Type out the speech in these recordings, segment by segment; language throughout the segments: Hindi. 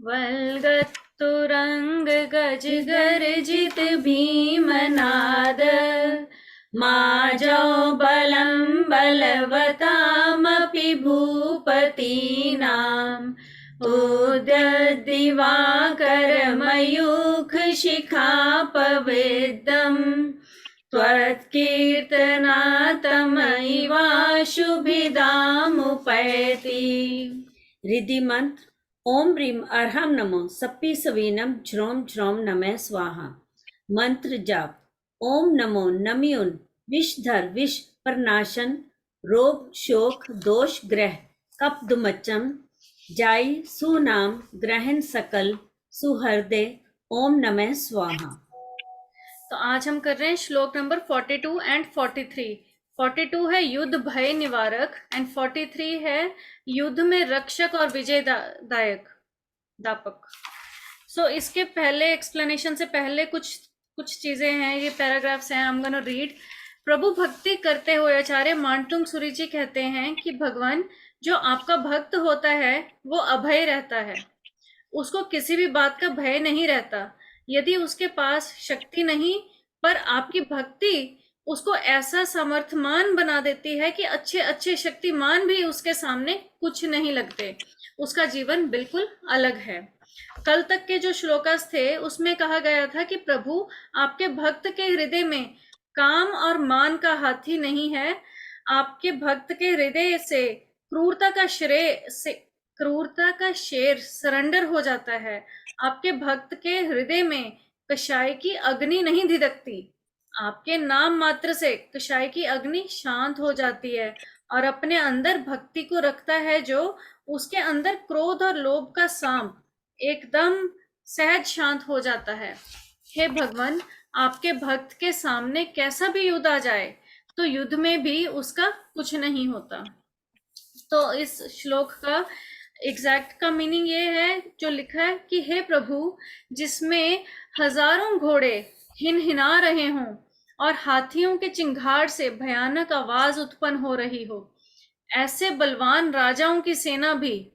वल्गत्तुरंग गज गर्जित भीमनाद माजौ बलं बलवतामपि भूपतीनाम् उद्यद्दिवाकरमयूख शिखापविद्धम् त्वत्कीर्तनातमैवाशुभिदामुपैति। रिद्धि मंत्र। ओम ह्रीम अर्हम नमो सप्पी सवीनम झ्रोम झ्रोम नमः स्वाहा। मंत्र जाप। ओम नमो नम्युन विषधर विष प्रनाशन रोग शोक दोष ग्रह कपदुमच्चम जाई सुनाम ग्रहण सकल सुहृदय। ओम नमः स्वाहा। तो आज हम कर रहे हैं श्लोक नंबर 42 एंड 43। 42 है युद्ध भय निवारक एंड 43 है युद्ध में रक्षक और विजय दापक। सो इसके पहले एक्सप्लेनेशन से पहले कुछ चीजें हैं, ये पैराग्राफ्स हैं। I am gonna read. प्रभु भक्ति करते हुए आचार्य मानतुंग सूरी जी कहते हैं कि भगवान जो आपका भक्त होता है वो अभय रहता है, उसको किसी भी बात का भय नहीं रहता। यदि उसके पास शक्ति नहीं पर आपकी भक्ति उसको ऐसा समर्थमान बना देती है कि अच्छे अच्छे शक्तिमान भी उसके सामने कुछ नहीं लगते। उसका जीवन बिल्कुल अलग है। कल तक के जो श्लोकास थे उसमें कहा गया था कि प्रभु आपके भक्त के हृदय में काम और मान का हाथी नहीं है। आपके भक्त के हृदय से क्रूरता का शेर सरेंडर हो जाता है। आपके भक्त के हृदय में कषाय की अग्नि नहीं धिदकती। आपके नाम मात्र से कषाय की अग्नि शांत हो जाती है और अपने अंदर भक्ति को रखता है, जो उसके अंदर क्रोध और लोभ का सांप एकदम सहज शांत हो जाता है। हे भगवान, आपके भक्त के सामने कैसा भी युद्ध आ जाए तो युद्ध में भी उसका कुछ नहीं होता। तो इस श्लोक का एग्जैक्ट का मीनिंग ये है जो लिखा है कि हे प्रभु, जिसमें हजारों घोड़े हिनहिना रहे हों और हाथियों के चिंगार से भयानक आवाज उत्पन्न हो रही हो, ऐसे बलवान राजाओं की सेना भी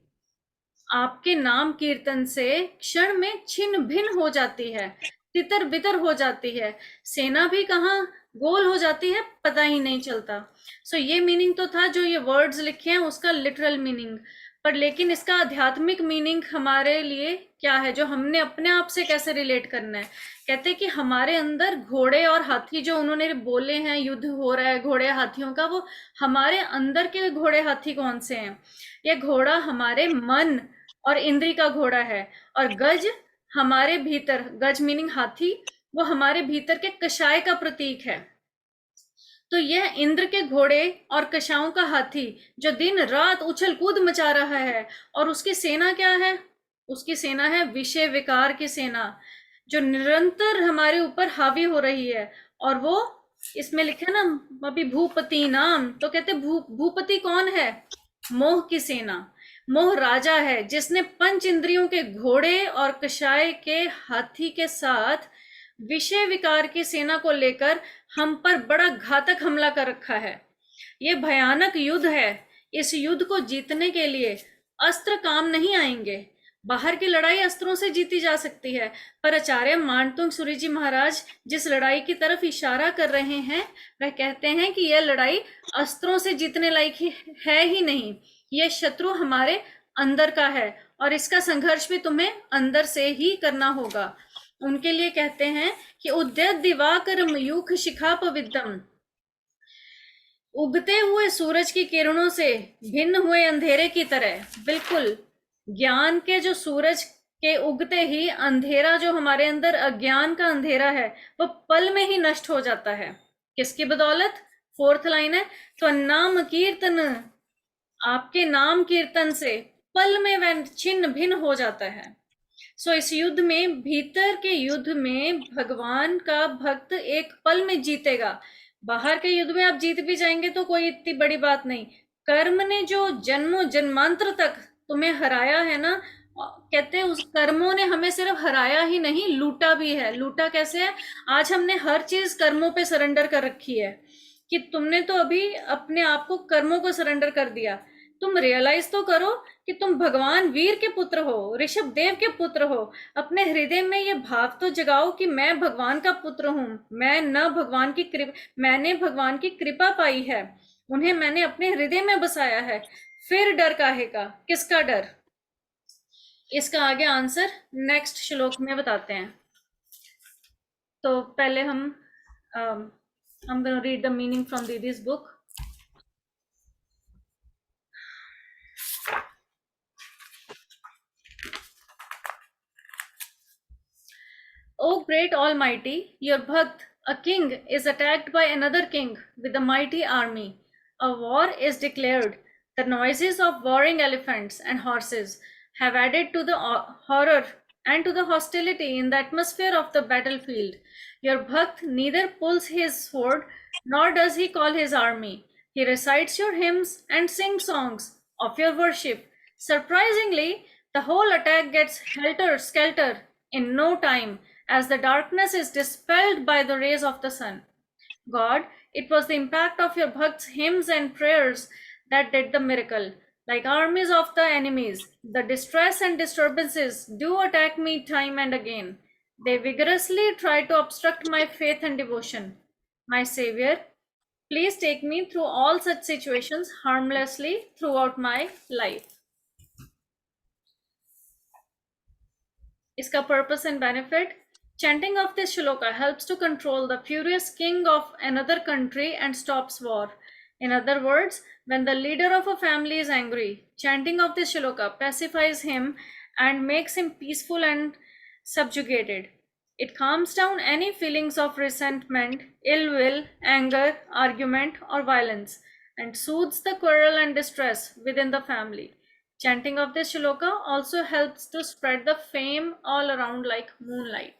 आपके नाम कीर्तन से क्षण में छिन्न भिन्न हो जाती है, तितर बितर हो जाती है। सेना भी कहाँ गोल हो जाती है पता ही नहीं चलता। सो ये मीनिंग तो था जो ये वर्ड्स लिखे हैं उसका लिटरल मीनिंग, पर लेकिन इसका आध्यात्मिक मीनिंग हमारे लिए क्या है, जो हमने अपने आप से कैसे रिलेट करना है। कहते हैं कि हमारे अंदर घोड़े और हाथी जो उन्होंने बोले हैं, युद्ध हो रहा है घोड़े हाथियों का, वो हमारे अंदर के घोड़े हाथी कौन से हैं? ये घोड़ा हमारे मन और इंद्री का घोड़ा है, और गज हमारे भीतर, गज मीनिंग हाथी, वो हमारे भीतर के कषाय का प्रतीक है। तो यह इंद्र के घोड़े और कषायों का हाथी जो दिन रात उछल कूद मचा रहा है, और उसकी सेना क्या है? उसकी सेना है विषय विकार की सेना, जो निरंतर हमारे ऊपर हावी हो रही है। और वो इसमें लिखा है ना अभी भूपति नाम, तो कहते भूपति कौन है? मोह की सेना। मोह राजा है जिसने पंच इंद्रियों के घोड़े और कषाय के हाथी के साथ विषय विकार की सेना को लेकर हम पर बड़ा घातक हमला कर रखा है। ये भयानक युद्ध है। इस युद्ध को जीतने के लिए अस्त्र काम नहीं आएंगे। बाहर की लड़ाई अस्त्रों से जीती जा सकती है, पर आचार्य मानतुंग सूरी जी महाराज जिस लड़ाई की तरफ इशारा कर रहे हैं वह कहते हैं कि यह लड़ाई अस्त्रों से जीतने लायक है ही नहीं। यह शत्रु हमारे अंदर का है और इसका संघर्ष भी तुम्हें अंदर से ही करना होगा। उनके लिए कहते हैं कि उद्यत दिवाकर मयूख शिखापविद्धम, उगते हुए सूरज की किरणों से भिन्न हुए अंधेरे की तरह। बिल्कुल ज्ञान के जो सूरज के उगते ही अंधेरा जो हमारे अंदर अज्ञान का अंधेरा है वो पल में ही नष्ट हो जाता है। किसकी बदौलत? 4th लाइन है, तो नाम कीर्तन, आपके नाम कीर्तन से पल में वह छिन्न भिन्न हो जाता है। सो इस युद्ध में, भीतर के युद्ध में भगवान का भक्त एक पल में जीतेगा। बाहर के युद्ध में आप जीत भी जाएंगे तो कोई इतनी बड़ी बात नहीं। कर्म ने जो जन्मों जन्मांतर तक तुम्हें हराया है ना, कहते हैं उस कर्मों ने हमें सिर्फ हराया ही नहीं, लूटा भी है। लूटा कैसे है? आज हमने हर चीज कर्मों पे सरेंडर कर रखी है कि तुमने तो अभी अपने आप को कर्मों को सरेंडर कर दिया। तुम रियलाइज तो करो कि तुम भगवान वीर के पुत्र हो, ऋषभ देव के पुत्र हो। अपने हृदय में ये भाव तो जगाओ कि मैं भगवान का पुत्र हूँ। मैंने भगवान की कृपा पाई है, उन्हें मैंने अपने हृदय में बसाया है। फिर डर काहे का, किसका डर? इसका आगे आंसर नेक्स्ट श्लोक में बताते हैं। तो पहले I'm going to read the meaning from Didi's book. O great Almighty, your Bhakt, a king, is attacked by another king with a mighty army. A war is declared. The noises of warring elephants and horses have added to the horror and to the hostility in the atmosphere of the battlefield. Your Bhakt neither pulls his sword nor does he call his army. He recites your hymns and sings songs of your worship. Surprisingly, the whole attack gets helter skelter in no time as the darkness is dispelled by the rays of the sun. God, it was the impact of your Bhakt's hymns and prayers that did the miracle. Like armies of the enemies, the distress and disturbances do attack me time and again. They vigorously try to obstruct my faith and devotion. My Savior, please take me through all such situations harmlessly throughout my life. Iska purpose and benefit. Chanting of this shloka helps to control the furious king of another country and stops war. In other words, when the leader of a family is angry, chanting of this shloka pacifies him and makes him peaceful and subjugated. It calms down any feelings of resentment, ill will, anger, argument, or violence, and soothes the quarrel and distress within the family. Chanting of this shloka also helps to spread the fame all around like moonlight.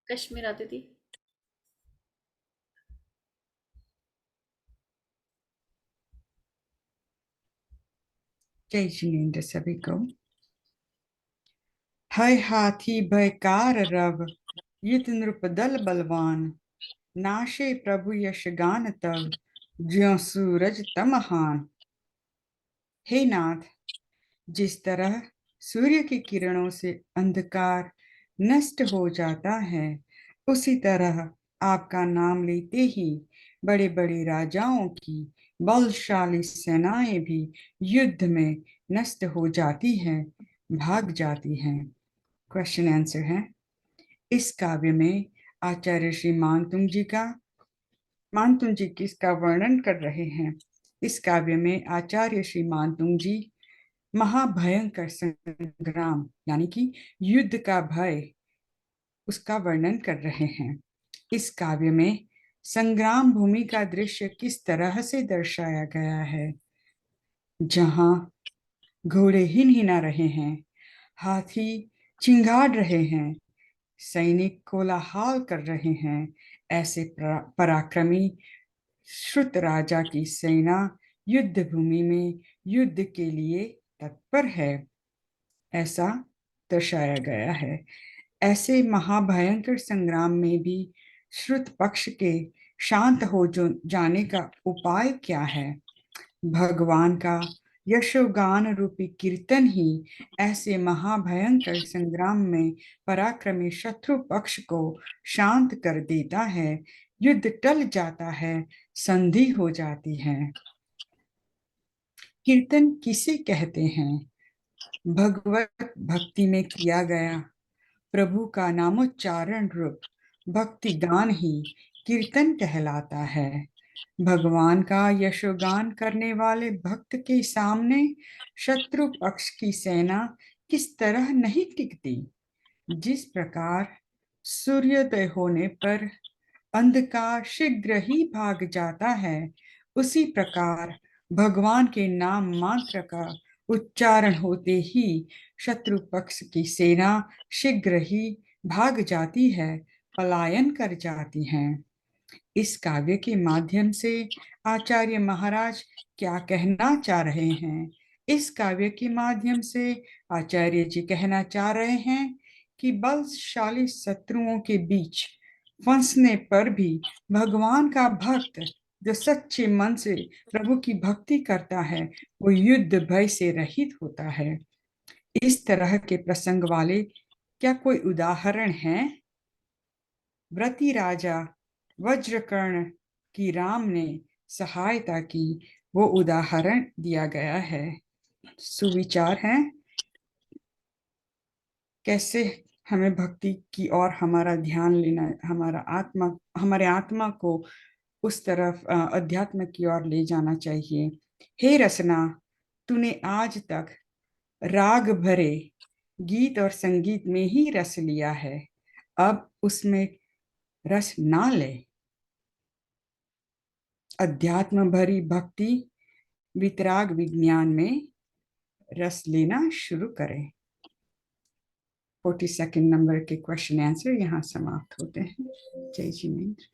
Kashmira Didi. जय जिनेन्द्र सभी को। है हाथी भयकार रव, युत नृप दल बलवान, नाशे प्रभु यश गान तव, ज्यों सूरज तमहान। हे नाथ, जिस तरह सूर्य की किरणों से अंधकार नष्ट हो जाता है, उसी तरह आपका नाम लेते ही बड़े बड़े राजाओं की बलशाली सेनाएं भी युद्ध में नष्ट हो जाती हैं, भाग जाती हैं। क्वेश्चन आंसर है। इस काव्य में आचार्य श्री मानतुंग जी किसका वर्णन कर रहे हैं? इस काव्य में आचार्य श्री मानतुंग जी महाभयंकर संग्राम यानी कि युद्ध का भय, उसका वर्णन कर रहे हैं। इस काव्य में संग्राम भूमि का दृश्य किस तरह से दर्शाया गया है, जहां घोड़े हिनहिना रहे हैं, हाथी चिंगाड़ रहे हैं, सैनिक कोलाहल कर रहे हैं। ऐसे पराक्रमी श्रुत राजा की सेना युद्ध भूमि में युद्ध के लिए तत्पर है, ऐसा दर्शाया गया है। ऐसे महाभयंकर संग्राम में भी श्रुत पक्ष के शांत हो जाने का उपाय क्या है? भगवान का यशोगान रूपी कीर्तन ही ऐसे महाभयंकर संग्राम में पराक्रमी शत्रु पक्ष को शांत कर देता है। युद्ध टल जाता है, संधि हो जाती है। कीर्तन किसे कहते हैं? भगवत भक्ति में किया गया प्रभु का नामोच्चारण रूप भक्ति गान ही कीर्तन कहलाता है। भगवान का यशोगान करने वाले भक्त के सामने शत्रु पक्ष की सेना किस तरह नहीं टिकती। जिस प्रकार सूर्योदय होने पर अंधकार शीघ्र ही भाग जाता है, उसी प्रकार भगवान के नाम मात्र का उच्चारण होते ही शत्रु पक्ष की सेना शीघ्र ही भाग जाती है, पलायन कर जाती है। इस काव्य के माध्यम से आचार्य महाराज क्या कहना चाह रहे हैं? इस काव्य के माध्यम से आचार्य जी कहना चाह रहे हैं कि बलशाली शत्रुओं के बीच फंसने पर भी भगवान का भक्त जो सच्चे मन से प्रभु की भक्ति करता है वो युद्ध भय से रहित होता है। इस तरह के प्रसंग वाले क्या कोई उदाहरण हैं? व्रती राजा वज्रकर्ण की राम ने सहायता की, वो उदाहरण दिया गया है। सुविचार है कैसे हमें भक्ति की ओर हमारा ध्यान लेना, हमारे आत्मा को उस तरफ अध्यात्म की ओर ले जाना चाहिए। हे रसना, तूने आज तक राग भरे गीत और संगीत में ही रस लिया है, अब उसमें रस ना ले। अध्यात्म भरी भक्ति वितराग विज्ञान में रस लेना शुरू करें। 42nd नंबर के क्वेश्चन आंसर यहाँ समाप्त होते हैं। जय जिनेन्द्र।